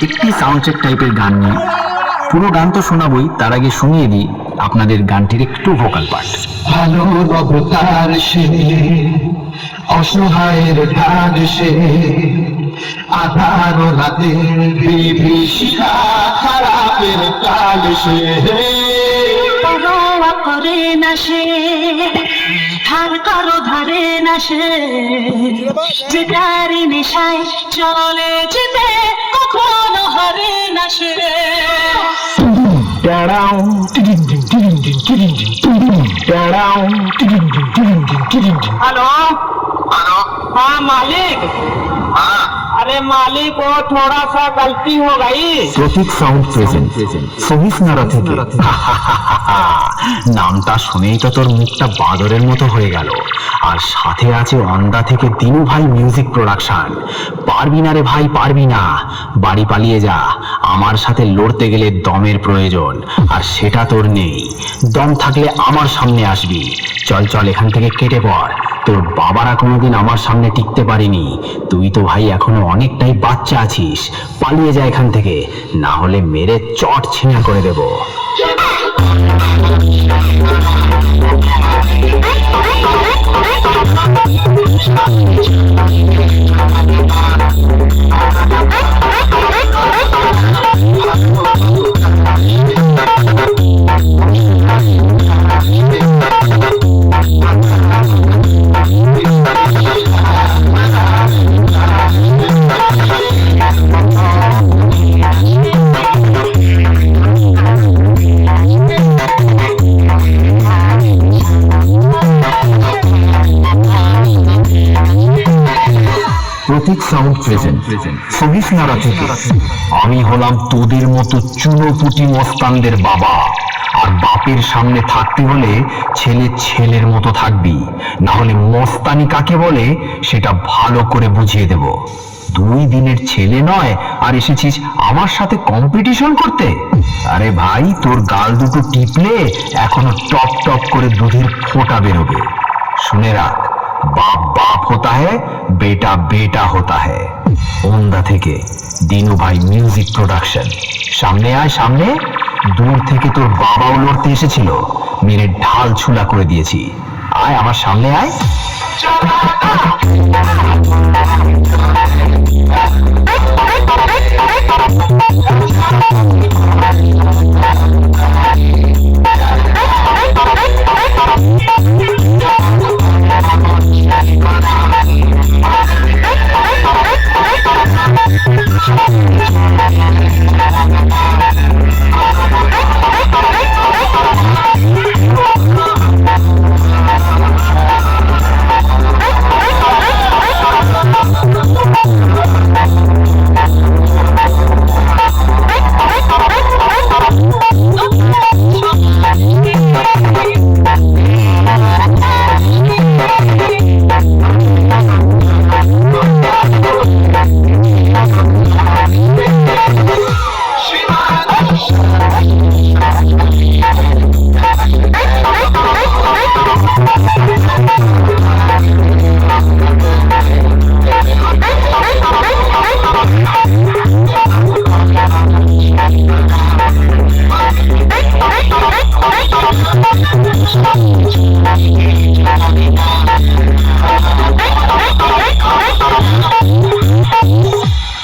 একটি sound check টাইপের গান নিয়ে। পুরো গান তো শোনাবই, তার আগে শুনিয়ে দিই আপনাদের গানটির একটু ভোকাল পার্ট। ভালো অবতার সে, অসহায়ের ঢাল সে, আধার রাতের বিভীষিকা, খারাপের কাল সে। পরোয়া করে না সে, ধার কারো ধারে না সে, যেটারি নেশায় চলে যেতে কখনো হারে না সে। हेलो हेलो, हाँ मालिक। हाँ अरे मालिक वो थोड़ा सा गलती हो गई। প্রতীক সাউন্ড প্রেজেন্ট সহিসনারা থেকে। নামটা শুনেই তো তোর মুখটা বাদরের মতো হয়ে গেল। আর সাথে আছে অন্দা থেকে দিনু ভাই মিউজিক প্রোডাকশন। পারবি না রে ভাই, পারবি না, বাড়ি পালিয়ে যা। আমার সাথে লড়তে গেলে দমের প্রয়োজন, আর সেটা তোর নেই। দম থাকলে আমার সামনে আসবি। চল চল এখান থেকে কেটে পড়। তোর বাবারা কোনোদিন আমার সামনে টিকতে পারিনি। তুই তো ভাই এখনো অনেকটাই বাচ্চা আছিস। পালিয়ে যা এখান থেকে, না হলে মেরে চট ছিঁড়া করে দেব। প্রতীক সাউন্ড প্রেজেন্ট সহিসনারা থেকে। আমি হলাম তোদের মতো চুনোপুটি মস্তানদের বাবা। আর বাপের সামনে থাকতে হলে ছেলে ছেলের মতো থাকবি, না হলে মস্তানি কাকে বলে সেটা ভালো করে বুঝিয়ে দেব। 2 দিনের ছেলে নয় আর এসেছিস আমার সাথে কম্পিটিশন করতে? আরে ভাই, তোর গাল দুটো টিপলে এখনো টপ টপ করে দুধের ফোঁটা বেরোবে। শুনে রাখ, बाप बाप होता है, बेटा बेटा होता है। ओंदा থেকে দিনু ভাই মিউজিক প্রোডাকশন। সামনে আয় সামনে। দূর থেকে তোর বাবাও লড়তে এসেছিল, মেরে ঢাল ছুলা করে দিয়েছি। আয় আমার সামনে আয়।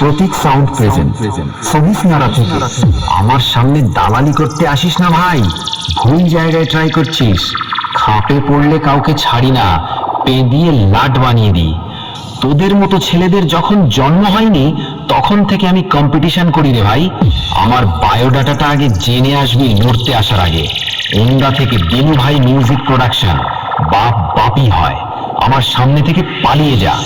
প্রতীক সাউন্ড প্রেজেন্ট সহিসনারা থেকে। আমার সামনে দালালি করতে আসিস না ভাই, ভুল জায়গায় ট্রাই করছিস। খাপে পড়লে কাউকে ছাড়ি না, পে দিয়ে লাট বানিয়ে দিই। তোদের মতো ছেলেদের যখন জন্ম হয়নি তখন থেকে আমি কম্পিটিশন করি রে ভাই। আমার বায়োডাটাটা আগে জেনে আসবি লড়তে আসার আগে। ওন্দা থেকে দিনু ভাই মিউজিক প্রোডাকশন। বাপ বাপই হয়, আমার সামনে থেকে পালিয়ে যা।